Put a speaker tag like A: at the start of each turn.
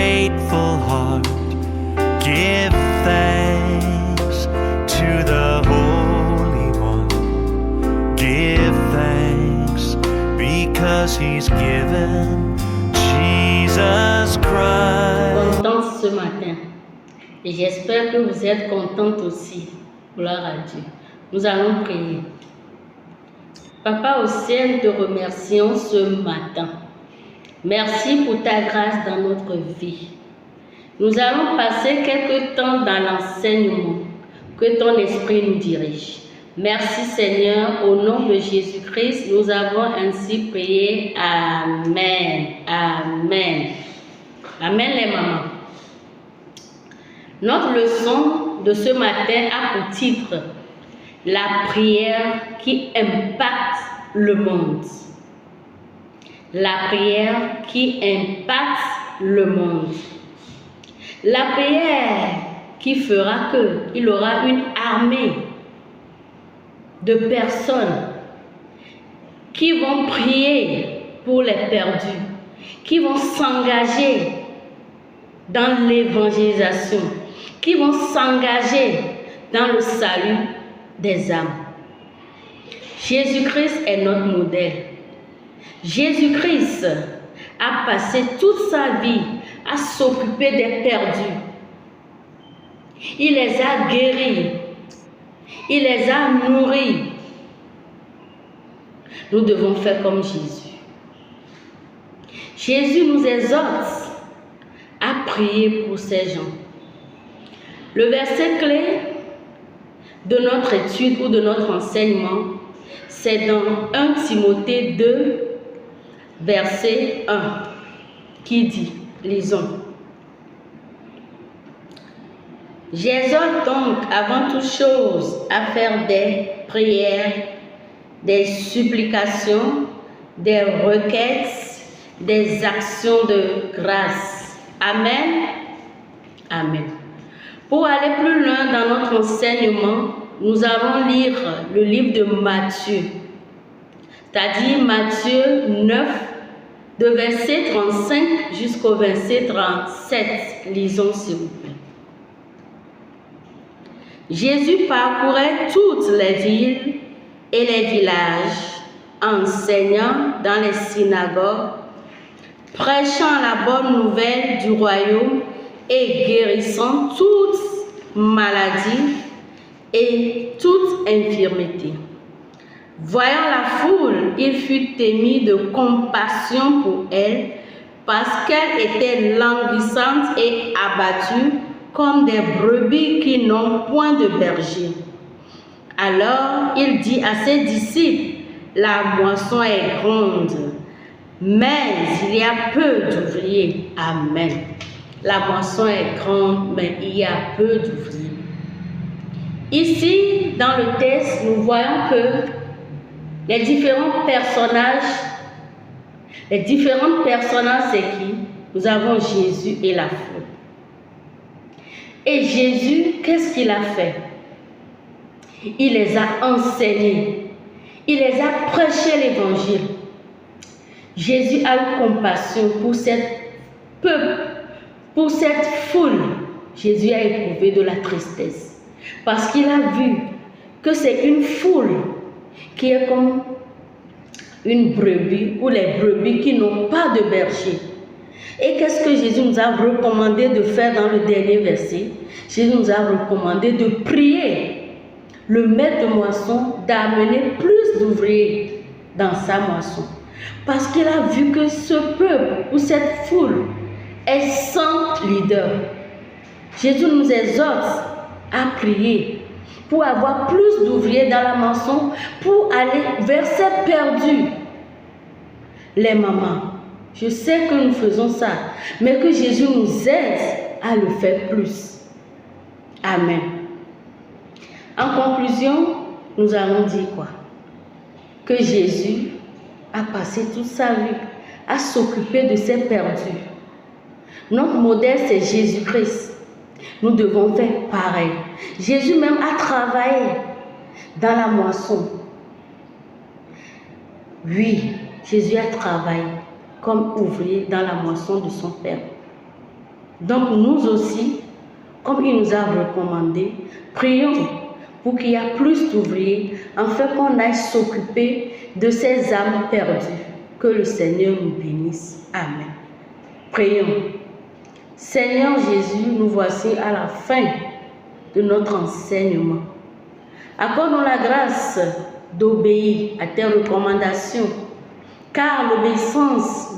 A: grateful heart, give thanks to the Holy One. Give thanks because He's given Jesus Christ.
B: Contente ce matin. Et j'espère que vous êtes contente aussi. Gloire à Dieu. Nous allons prier. Papa au ciel, te remercions ce matin. Merci pour ta grâce dans notre vie. Nous allons passer quelque temps dans l'enseignement. Que ton esprit nous dirige. Merci Seigneur, au nom de Jésus-Christ, nous avons ainsi prié. Amen. Amen. Amen les mamans. Notre leçon de ce matin a pour titre la prière qui impacte le monde. La prière qui impacte le monde. La prière qui fera qu'il aura une armée de personnes qui vont prier pour les perdus, qui vont s'engager dans l'évangélisation, qui vont s'engager dans le salut des âmes. Jésus-Christ est notre modèle. Jésus-Christ a passé toute sa vie à s'occuper des perdus. Il les a guéris. Il les a nourris. Nous devons faire comme Jésus. Jésus nous exhorte à prier pour ces gens. Le verset clé de notre étude ou de notre enseignement, c'est dans 1 Timothée 2, verset 1, qui dit, lisons. J'exhorte donc avant toute chose à faire des prières, des supplications, des requêtes, des actions de grâce. Amen. Amen. Pour aller plus loin dans notre enseignement, nous allons lire le livre de Matthieu, c'est-à-dire Matthieu 9, de verset 35 jusqu'au verset 37. Lisons s'il vous plaît. Jésus parcourait toutes les villes et les villages, enseignant dans les synagogues, prêchant la bonne nouvelle du royaume et guérissant toute maladie et toute infirmité. Voyant la foule, il fut ému de compassion pour elle, parce qu'elle était languissante et abattue, comme des brebis qui n'ont point de berger. Alors il dit à ses disciples, la moisson est grande, mais il y a peu d'ouvriers. Amen. La moisson est grande, mais il y a peu d'ouvriers. Ici, dans le texte, nous voyons que les différents personnages, c'est qui? Nous avons Jésus et la foule. Et Jésus, qu'est-ce qu'il a fait? Il les a enseignés. Il les a prêché l'évangile. Jésus a eu compassion pour cette peuple, pour cette foule. Jésus a éprouvé de la tristesse. Parce qu'il a vu que c'est une foule qui est comme une brebis ou les brebis qui n'ont pas de berger. Et qu'est-ce que Jésus nous a recommandé de faire dans le dernier verset? Jésus nous a recommandé de prier le maître de moisson d'amener plus d'ouvriers dans sa moisson. Parce qu'il a vu que ce peuple ou cette foule est sans leader. Jésus nous exhorte à prier pour avoir plus d'ouvriers dans la moisson, pour aller vers ces perdus. Les mamans, je sais que nous faisons ça, mais que Jésus nous aide à le faire plus. Amen. En conclusion, nous allons dire quoi? Que Jésus a passé toute sa vie à s'occuper de ses perdus. Notre modèle, c'est Jésus-Christ. Nous devons faire pareil. Jésus même a travaillé dans la moisson. Oui, Jésus a travaillé comme ouvrier dans la moisson de son Père. Donc nous aussi, comme il nous a recommandé, prions pour qu'il y ait plus d'ouvriers, afin qu'on aille s'occuper de ces âmes perdues. Que le Seigneur nous bénisse. Amen. Prions. Seigneur Jésus, nous voici à la fin de notre enseignement. Accorde-nous la grâce d'obéir à tes recommandations, car l'obéissance